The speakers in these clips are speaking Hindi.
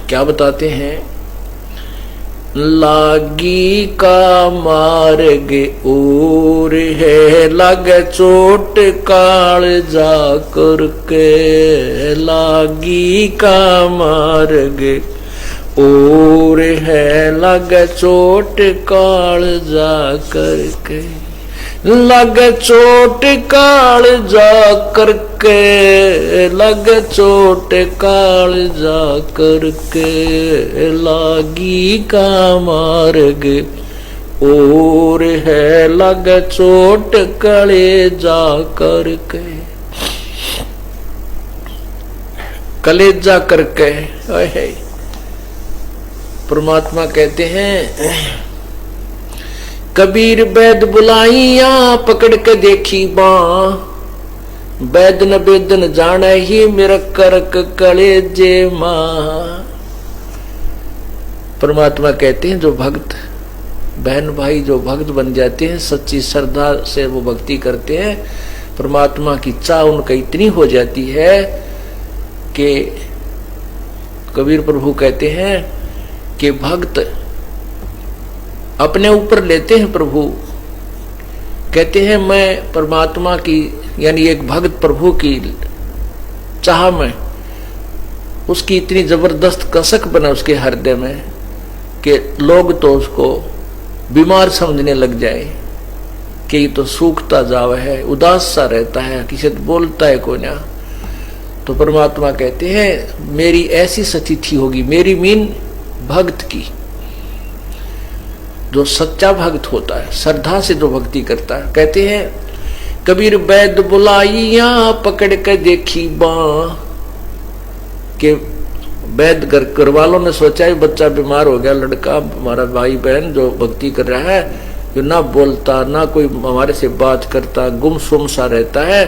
क्या बताते हैं? लागी का मार्ग और है, लगे चोट कालजा करके। लागी का मार्ग और है, लगे चोट कालजा करके। लगे चोट कालजा करके, लगे चोट कालजा करके। लागी का मार्ग और है, लगे चोट कलेजा करके। कलेजा करके परमात्मा कहते हैं, कबीर बैद बुलाइया पकड़ के देखी बाँ। बैद न बेदन जाने ही मेरा करक कलेजे माँ। परमात्मा कहते हैं जो भक्त बहन भाई जो भक्त बन जाते हैं, सच्ची श्रद्धा से वो भक्ति करते हैं, परमात्मा की चाह उनका इतनी हो जाती है कि कबीर प्रभु कहते हैं कि भक्त अपने ऊपर लेते हैं। प्रभु कहते हैं मैं परमात्मा की यानी एक भक्त प्रभु की चाह में उसकी इतनी जबरदस्त कसक बना उसके हृदय में कि लोग तो उसको बीमार समझने लग जाए कि ये तो सूखता जावा है, उदास सा रहता है, किसी से बोलता है कोई ना। तो परमात्मा कहते हैं मेरी ऐसी स्थिति होगी, मेरी मीन भक्त की, जो सच्चा भक्त होता है, श्रद्धा से जो भक्ति करता है। कहते हैं कबीर बैद बुलाइया पकड़ के देखी बाँ। के वैद घर वालों ने सोचा है बच्चा बीमार हो गया, लड़का हमारा भाई बहन जो भक्ति कर रहा है, जो ना बोलता ना कोई हमारे से बात करता, गुमसुम सा रहता है।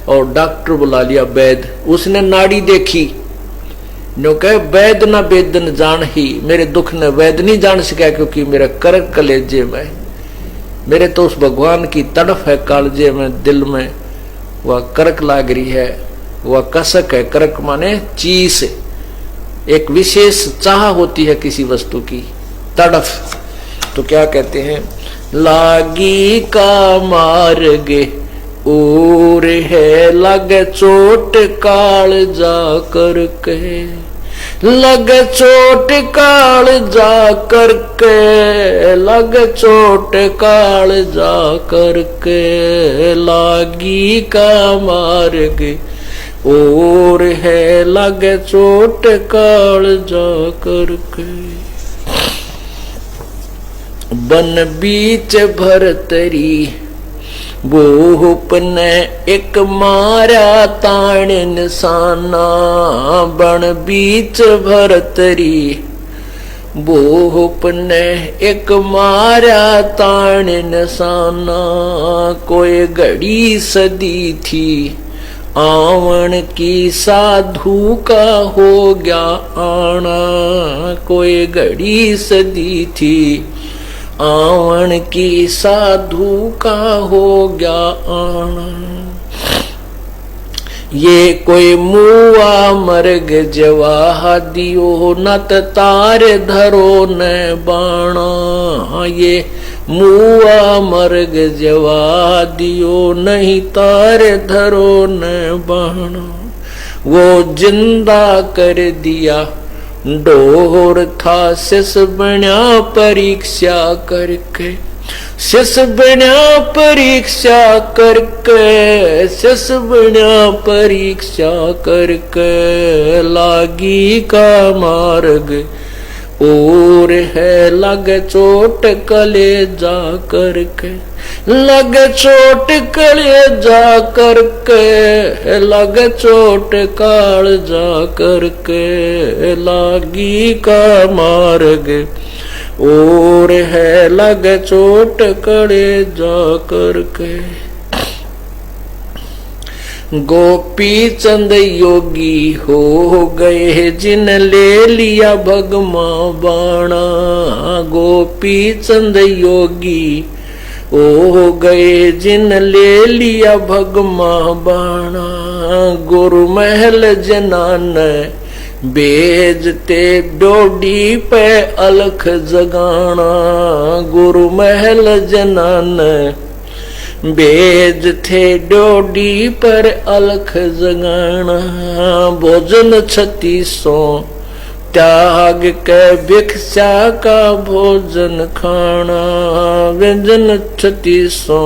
और डॉक्टर बुला लिया वैद, उसने नाड़ी देखी, जो कहे वैद ना वेदन जान ही, मेरे दुख ने वैद नहीं जान सका क्योंकि मेरा करक कलेजे में, मेरे तो उस भगवान की तड़फ है कालजे में, दिल में वह करक लाग रही है, वह कसक है। करक माने चीज, एक विशेष चाह होती है किसी वस्तु की, तड़फ। तो क्या कहते हैं, लागी का मार्ग और है, लगे चोट काल जा करके। लगे चोट काल जा करके, लगे चोट काल जा करके। लागी का मार्ग और है, लगे चोट काल जा करके। बन बीच भरतरी भूप ने एक मारा ताण निशाना। बन बीच भरतरी भूप ने एक मारा ताण निशाना। कोई घड़ी सदी थी आवन की, साधु का हो गया आना। कोई घड़ी सदी थी आवन की, साधु का हो गया आना। ये कोई मुआ मर्ग जवा दियो, नत तार धरो न बाणा। ये मुआ मर्ग जवा दियो, नहीं तार धरो न बाणा। वो जिंदा कर दिया डोर था, शिष बना परीक्षा करके। शिष बना परीक्षा करके, शिष बना परीक्षा करके। लागी का मार्ग और है, लगे चोट कलेजा करके। लगे चोट कलेजा करके, लगे चोट कालजा करके। लागी का मार्ग और है, लगे चोट कलेजा करके। गोपी चंद योगी हो गए, जिन ले लिया भगमा बाणा। गोपी चंद योगी हो गए, जिन ले लिया भगमा बाणा। गुरु महल जनान बेजते डोडी पे अलख जगाना, गुरु महल जनान बेज थे डोडी पर अलख जगाना। भोजन 3600 त्याग के भिक्षा का भोजन खाना, व्यंजन 3600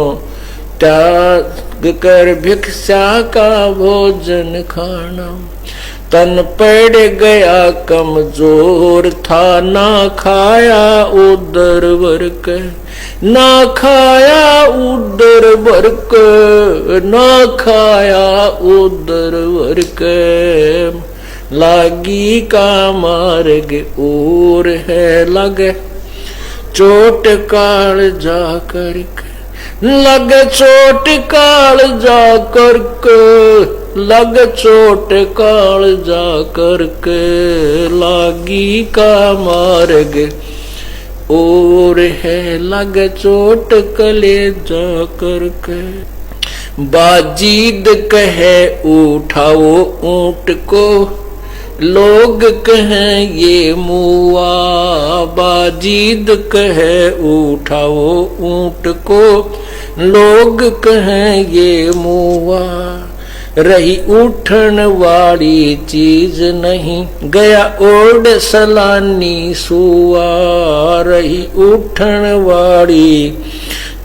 त्याग कर भिक्षा का भोजन खाना। तन पड़ गया कमजोर था, ना खाया उदर वर्क, ना खाया उदर वर्क, ना खाया उदर वर्क। लागी का मार्ग और है लगे चोट काल जा करके, लगे चोट काल जा करके, लग चोट काल जा करके। लागी का मार्ग और है लग चोट कले जा करके। बाजीद कहे उठाओ ऊंट को, लोग कहें ये मुआ। बाजीद कहे उठाओ ऊंट को, लोग कहें ये मुआ। रही उठन वाली चीज नहीं, गया ओढ़ सलानी सुआ। रही उठन वाली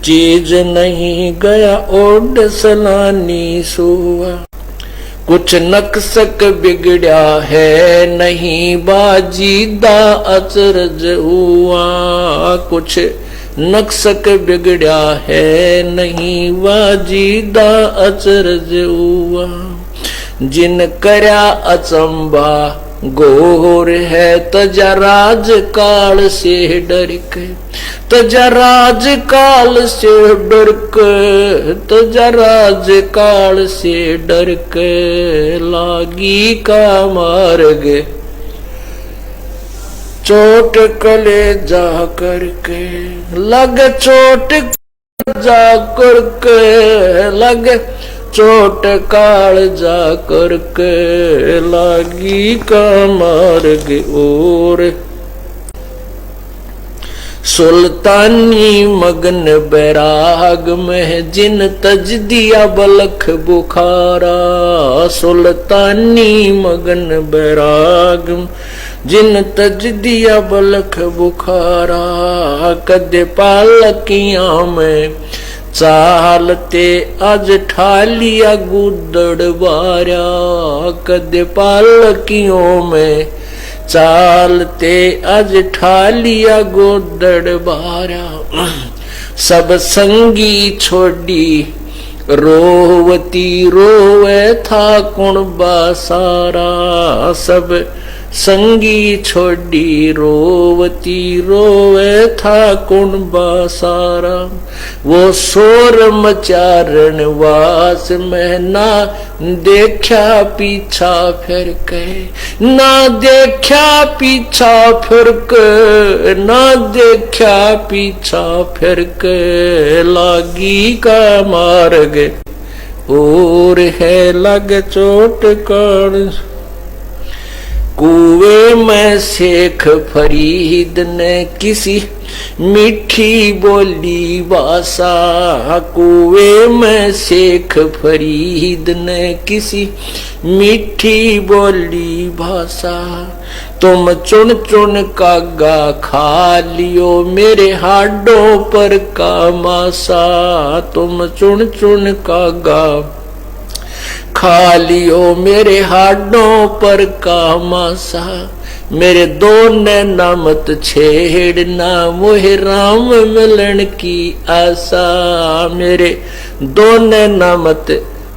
चीज नहीं, गया ओढ़ सलानी सुआ। कुछ नक्सक बिगड़ा है नहीं, बाजीदा अचरज हुआ। कुछ नक्सक बिगड़ा है नहीं, बाजीदा अचरज हुआ। जिन करया अचंबा गोर है, तजा राज काल से डर के, तजा राज काल से डर के, तजा राज काल से डर के। लागी का मार्ग चोट कले जा करके, लग चोट जा करके, लग चोट काल जा करके। लागी का मार्ग और सुल्तानी मगन बैराग में, जिन तज दिया बलख बुखारा। सुल्तानी मगन बैराग में, जिन तज दिया बलख बुखारा। कद पालकियां में चालते आज ठालिया गुदड़ बारा। कद पालकियों में चालते आज ठालिया गुदड़ बारा। सब संगी छोड़ी रोवती रोवे था कुणबा सारा। सब संगी छोड़ी रोवती रोवे था कुणबा सारा। वो शोर मचारण वास में, ना देखा पीछा फिर के, ना देखा पीछा फिर के, ना देखा पीछा फिर के। लागी का मार्ग और है लग चोट काल। कुएं में शेख फरीद ने किसी मीठी बोली भाषा। कुएं में शेख फरीद ने किसी मीठी बोली भाषा। तुम चुन चुन कागा खा लियो मेरे हाडों पर का मासा। तुम चुन चुन कागा खा लियो मेरे हाडों पर का मासा। मेरे दो नैना मत छेड़ना मोहे राम मिलन की आशा। मेरे दो नैना मत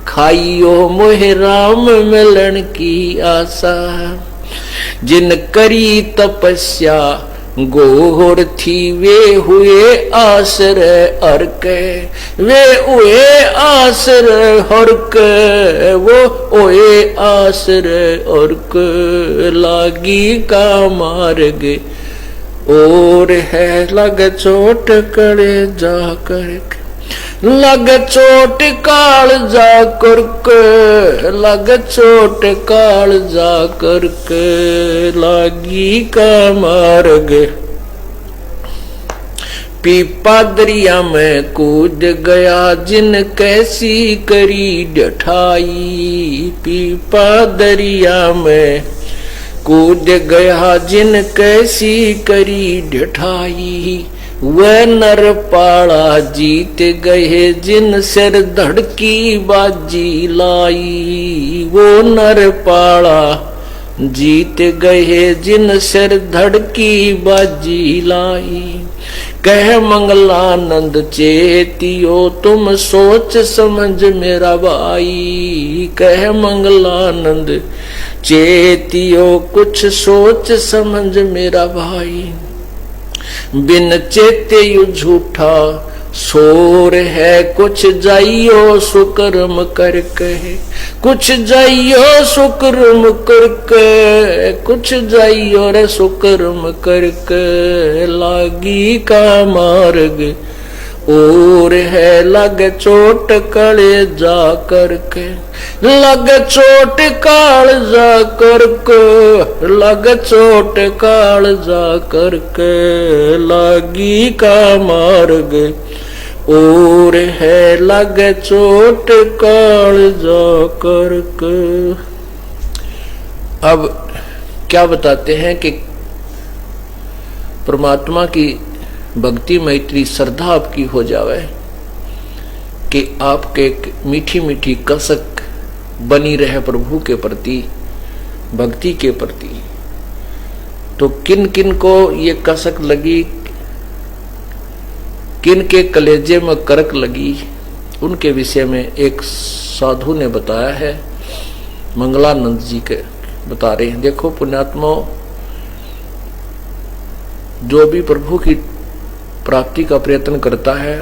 खाइयो मोहे राम मिलन की आशा। जिन करी तपस्या गोर थी वे हुए आश्रय अर्क। वे हुए आश्रय हर्क। वो हुए आश्रय अर्क। लागी का मार्ग और है लग चोट करे जा कर। लग चोट काल जा करके, लग चोट काल जा करके, लागी का मार्ग। पीपा दरिया में कूद गया जिन कैसी करी डठाई, पीपा दरिया में कूद गया जिन कैसी करी डठाई। वह नर पाड़ा जीत गए जिन सिर धड़की बाजी लाई, वो नर पाड़ा जीत गए जिन सिर धड़की बाजी लाई। कह मंगलानंद चेतियो तुम सोच समझ मेरा भाई, कह मंगलानंद चेतियो कुछ सोच समझ मेरा भाई। बिन चेते यु झूठा शोर है, कुछ जाइयो सुकर्म करके, कुछ जाइयो सुकर्म करके, कुछ जाइयो रे सुकर्म करके, लागी का मार्ग और है लग चोट कले जा करके, लग चोट काल जा करके, लग चोट काल जा करके, लागी का मार्ग और है लग चोट काल जा करके। अब क्या बताते हैं कि परमात्मा की भक्ति में इतनी श्रद्धा आपकी हो जावे कि आपके मीठी मीठी कसक बनी रहे प्रभु के प्रति, भक्ति के प्रति। तो किन किन को ये कसक लगी, किन के कलेजे में करक लगी, उनके विषय में एक साधु ने बताया है। मंगलानंद जी के बता रहे हैं, देखो पुण्यात्माओं, जो भी प्रभु की प्राप्ति का प्रयत्न करता है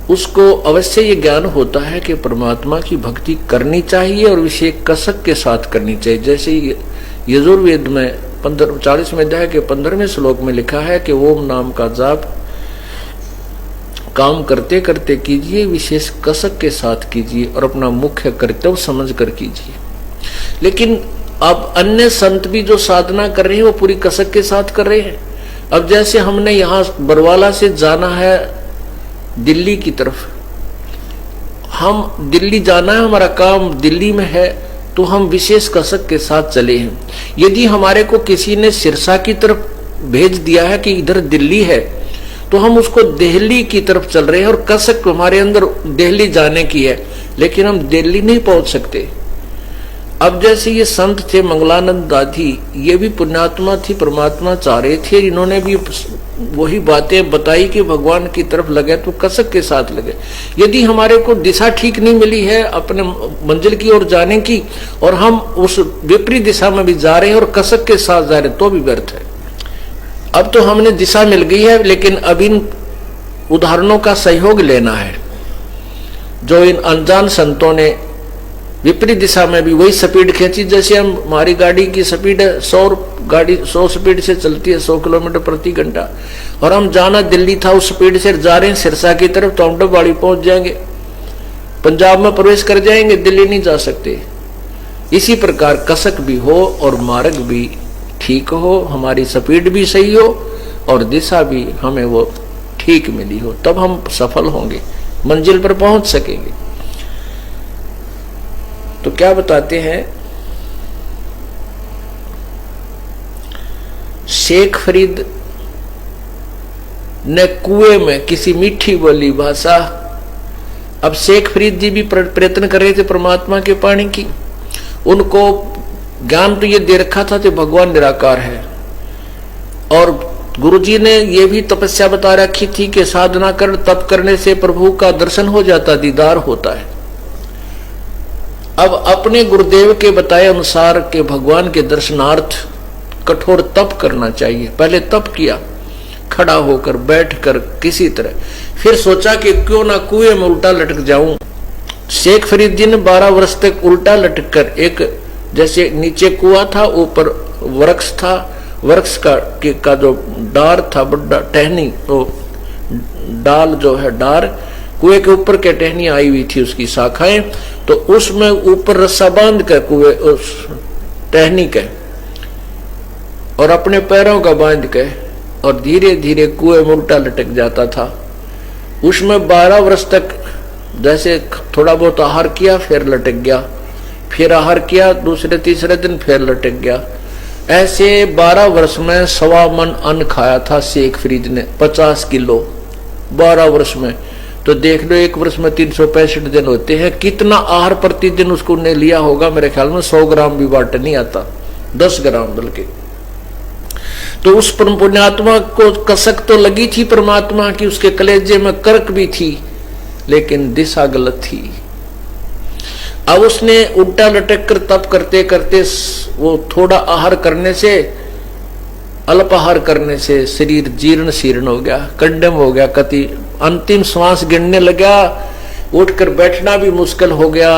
उसको अवश्य ये ज्ञान होता है कि परमात्मा की भक्ति करनी चाहिए और विशेष कसक के साथ करनी चाहिए। जैसे यजुर्वेद में 40वें अध्याय के 15वें श्लोक में लिखा है कि ओम नाम का जाप काम करते करते कीजिए, विशेष कसक के साथ कीजिए और अपना मुख्य कर्तव्य समझ कर कीजिए। लेकिन अब अन्य संत भी जो साधना कर रहे हैं वो पूरी कसक के साथ कर रहे हैं। अब जैसे हमने यहाँ बरवाला से जाना है दिल्ली की तरफ, हम दिल्ली जाना है, हमारा काम दिल्ली में है, तो हम विशेष कसक के साथ चले हैं। यदि हमारे को किसी ने सिरसा की तरफ भेज दिया है कि इधर दिल्ली है, तो हम उसको दिल्ली की तरफ चल रहे हैं और कसक हमारे अंदर दिल्ली जाने की है, लेकिन हम दिल्ली नहीं पहुंच सकते। अब जैसे ये संत थे मंगलानंद दादी, ये भी पुण्यात्मा थी, परमात्मा चाह रहे थे, इन्होंने भी वही बातें बताई कि भगवान की तरफ लगे तो कसक के साथ लगे। यदि हमारे को दिशा ठीक नहीं मिली है अपने मंजिल की ओर जाने की और हम उस विपरीत दिशा में भी जा रहे हैं और कसक के साथ जा रहे हैं, तो भी व्यर्थ है। अब तो हमने दिशा मिल गई है, लेकिन अब इन उदाहरणों का सहयोग लेना है। जो इन अनजान संतों ने विपरीत दिशा में भी वही स्पीड खींची, जैसे हमारी गाड़ी की स्पीड है 100 स्पीड से चलती है 100 किलोमीटर प्रति घंटा, और हम जाना दिल्ली था उस स्पीड से जा रहे हैं सिरसा की तरफ, तो हम डबवाड़ी पहुंच जाएंगे, पंजाब में प्रवेश कर जाएंगे, दिल्ली नहीं जा सकते। इसी प्रकार कसक भी हो और मार्ग भी ठीक हो, हमारी स्पीड भी सही हो और दिशा भी हमें वो ठीक मिली हो, तब हम सफल होंगे, मंजिल पर पहुंच सकेंगे। तो क्या बताते हैं, शेख फरीद ने कुएं में किसी मीठी बोली भाषा, अब शेख फरीद जी भी प्रयत्न कर रहे थे परमात्मा के पाने की, उनको ज्ञान तो ये दे रखा था कि भगवान निराकार है, और गुरुजी ने ये भी तपस्या बता रखी थी कि साधना कर, तप करने से प्रभु का दर्शन हो जाता, दीदार होता है। अब अपने गुरुदेव के बताए अनुसार के भगवान के दर्शनार्थ कठोर तप करना चाहिए। पहले तप किया, खड़ा होकर, बैठकर, किसी तरह, फिर सोचा कि क्यों ना कुएं में उल्टा लटक जाऊं। शेख फरीद जी ने 12 वर्ष तक उल्टा लटक कर, एक जैसे नीचे कुआं था, ऊपर वृक्ष था, वृक्ष का जो डार था, बड़ा टहनी, तो डाल जो है डार, कुएं के ऊपर के टहनी आई हुई थी उसकी शाखाएं, तो उसमें ऊपर रस्सा बांध कर कुएं उस टहनी के और अपने पैरों का बांध के और धीरे धीरे कुएं में उल्टा लटक जाता था। उसमें 12 वर्ष तक जैसे थोड़ा बहुत आहार किया फिर लटक गया, फिर आहार किया, दूसरे तीसरे दिन फिर लटक गया। ऐसे 12 वर्ष में 1.25 मन अन्न खाया था शेख फरीद ने, 50 किलो 12 वर्ष में। तो देख लो, एक वर्ष में 365 दिन होते हैं, कितना आहार प्रतिदिन उसको ने लिया होगा। मेरे ख्याल में 100 ग्राम भी बाट नहीं आता, 10 ग्राम बल्कि। तो उस पुण्यात्मा को कसक तो लगी थी परमात्मा की, उसके कलेजे में कर्क भी थी, लेकिन दिशा गलत थी। अब उसने उल्टा लटक कर तप करते करते वो थोड़ा आहार करने से, अल्प आहार करने से शरीर जीर्ण शीर्ण हो गया, कंडम हो गया, कति अंतिम श्वास गिनने लगा, उठकर बैठना भी मुश्किल हो गया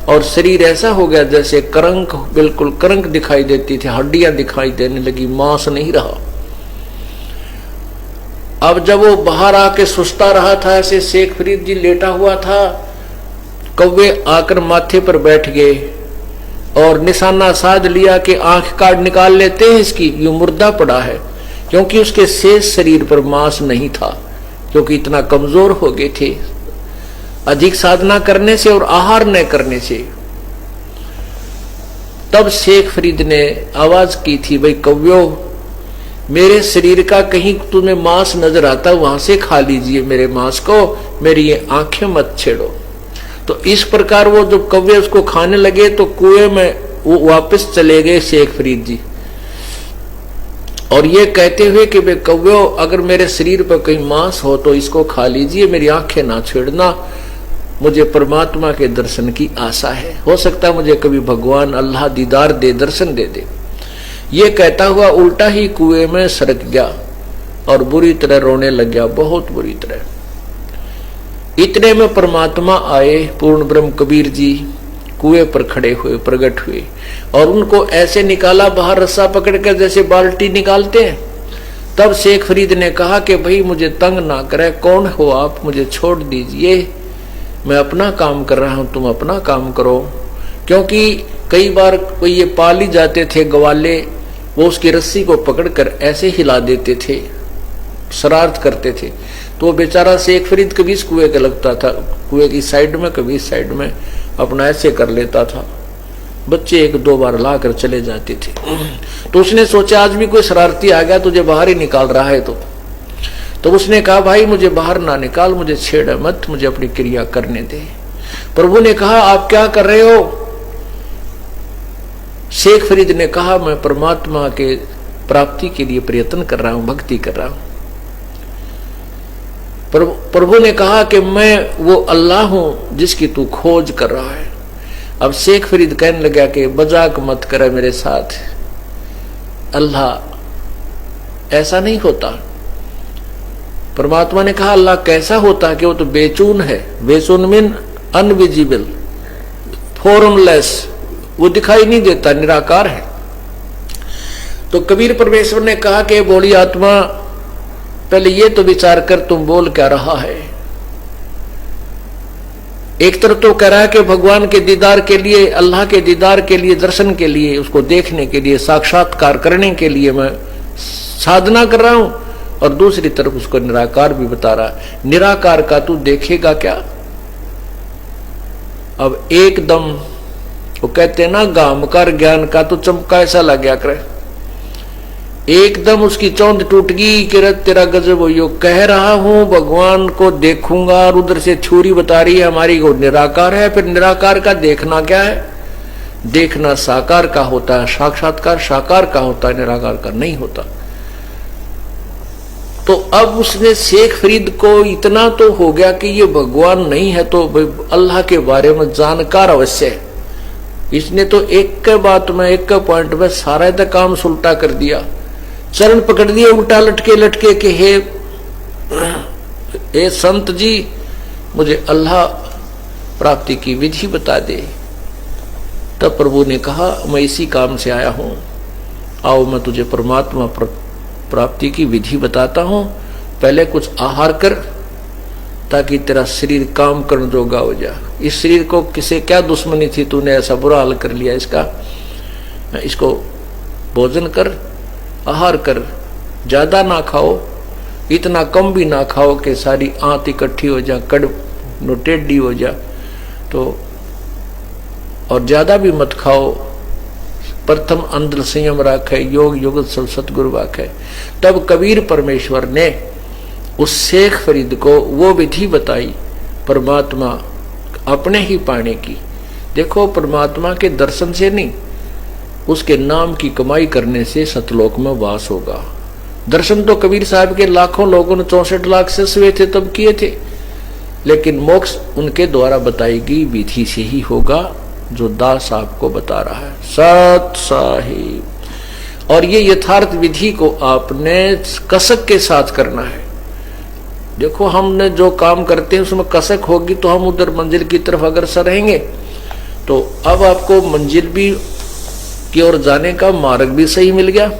और शरीर ऐसा हो गया जैसे करंक, बिल्कुल करंक दिखाई देती थी, हड्डियां दिखाई देने लगी, मांस नहीं रहा। अब जब वो बाहर आके सुस्ता रहा था, ऐसे शेख फरीद जी लेटा हुआ था, कौवे आकर माथे पर बैठ गए और निशाना साध लिया कि आंख काट निकाल लेते हैं इसकी, ये मुर्दा पड़ा है। क्योंकि उसके शेष शरीर पर मांस नहीं था, क्योंकि इतना कमजोर हो गए थे अधिक साधना करने से और आहार न करने से। तब शेख फरीद ने आवाज की थी, भाई कौव्यो, मेरे शरीर का कहीं तुम्हें मांस नजर आता, वहां से खा लीजिए मेरे मांस को, मेरी ये आंखें मत छेड़ो। तो इस प्रकार वो जो कौवे उसको खाने लगे तो कुएं में वो वापस चले गए शेख फरीद जी, और ये कहते हुए कि बे कौवे, अगर मेरे शरीर पर कहीं मांस हो तो इसको खा लीजिए, मेरी आंखें ना छेड़ना, मुझे परमात्मा के दर्शन की आशा है, हो सकता है मुझे कभी भगवान अल्लाह दीदार दे, दर्शन दे दे। ये कहता हुआ उल्टा ही कुएं में सरक गया और बुरी तरह रोने लग गया, बहुत बुरी तरह। इतने में परमात्मा आए, पूर्ण ब्रह्म कबीर जी कुएं पर खड़े हुए, प्रकट हुए और उनको ऐसे निकाला बाहर, रस्सा पकड़कर जैसे बाल्टी निकालते हैं। तब शेख फरीद ने कहा कि भाई मुझे तंग ना करे, कौन हो आप, मुझे छोड़ दीजिए, मैं अपना काम कर रहा हूं, तुम अपना काम करो। क्योंकि कई बार कोई ये पाल ही जाते थे ग्वाले, वो उसकी रस्सी को पकड़कर ऐसे हिला देते थे, शरारत करते थे। तो बेचारा शेख फरीद कभी इस कुएं के लगता था, कुएं की साइड में, कभी इस साइड में, अपना ऐसे कर लेता था। बच्चे 1-2 बार ला कर चले जाते थे। तो उसने सोचा आज भी कोई शरारती आ गया, तुझे बाहर ही निकाल रहा है। तो उसने कहा, भाई मुझे बाहर ना निकाल, मुझे छेड़ मत, मुझे अपनी क्रिया करने दे। प्रभु ने कहा, आप क्या कर रहे हो? शेख फरीद ने कहा, मैं परमात्मा के प्राप्ति के लिए प्रयत्न कर रहा हूं, भक्ति कर रहा हूं। प्रभु ने कहा कि मैं वो अल्लाह हूं जिसकी तू खोज कर रहा है। अब शेख फरीद कहने लगा कि मजाक मत करे मेरे साथ, अल्लाह ऐसा नहीं होता। परमात्मा ने कहा, अल्लाह कैसा होता है कि वो तो बेचून है, बेचून मीन अनविजिबल, फॉर्मलेस, वो दिखाई नहीं देता, निराकार है। तो कबीर परमेश्वर ने कहा कि बोली आत्मा, पहले ये तो विचार कर तुम बोल क्या रहा है। एक तरफ तो कह रहा है कि भगवान के दीदार के लिए, अल्लाह के दीदार के लिए, दर्शन के लिए, उसको देखने के लिए, साक्षात्कार करने के लिए मैं साधना कर रहा हूं, और दूसरी तरफ उसको निराकार भी बता रहा है। निराकार का तू देखेगा क्या? अब एकदम वो कहते ना, गामकार ज्ञान का तो चमका ऐसा लग गया करे, एकदम उसकी चौंध टूट गई कि तेरा गजब हो। यो कह रहा हूं भगवान को देखूंगा, और उधर से थ्योरी बता रही है हमारी को निराकार है। फिर निराकार का देखना क्या है? देखना साकार का होता है, साक्षात्कार साकार का होता है, निराकार का नहीं होता। तो अब उसने शेख फरीद को इतना तो हो गया कि ये भगवान नहीं है तो अल्लाह के बारे में जानकार अवश्य है। इसने तो एक के बात में, एक के पॉइंट में सारा इतना काम सुलटा कर दिया, चरण पकड़ दिए उल्टा लटके लटके के, हे संत जी, मुझे अल्लाह प्राप्ति की विधि बता दे। तब प्रभु ने कहा, मैं इसी काम से आया हूं, आओ मैं तुझे परमात्मा प्राप्ति की विधि बताता हूं। पहले कुछ आहार कर, ताकि तेरा शरीर काम करने जोगा हो जा। इस शरीर को किसे क्या दुश्मनी थी, तूने ऐसा बुरा हाल कर लिया इसका। इसको भोजन कर, आहार कर, ज्यादा ना खाओ, इतना कम भी ना खाओ कि सारी आंत इकट्ठी हो जा, कड़ टेढ़ी हो जा। तो और ज्यादा भी मत खाओ। प्रथम अंदर संयम राखे, योग युगत सब सतगुरु वाखे। तब कबीर परमेश्वर ने उस शेख फरीद को वो विधि बताई परमात्मा अपने ही पाने की। देखो, परमात्मा के दर्शन से नहीं, उसके नाम की कमाई करने से सतलोक में वास होगा। दर्शन तो कबीर साहब के लाखों लोगों ने 64 लाख से हुए थे तब किए थे, लेकिन मोक्ष उनके द्वारा बताई गई विधि से ही होगा जो दास आपको बता रहा है, सत साहिब। और ये यथार्थ विधि को आपने कसक के साथ करना है। देखो, हमने जो काम करते हैं उसमें कसक होगी तो हम उधर मंजिल की तरफ अग्रसर रहेंगे। तो अब आपको मंजिल भी की ओर जाने का मार्ग भी सही मिल गया।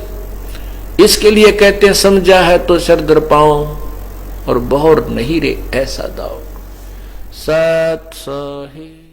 इसके लिए कहते हैं, समझा है तो सर दर पाओ और बहुर नहीं रे ऐसा दाओ। सत साहिब।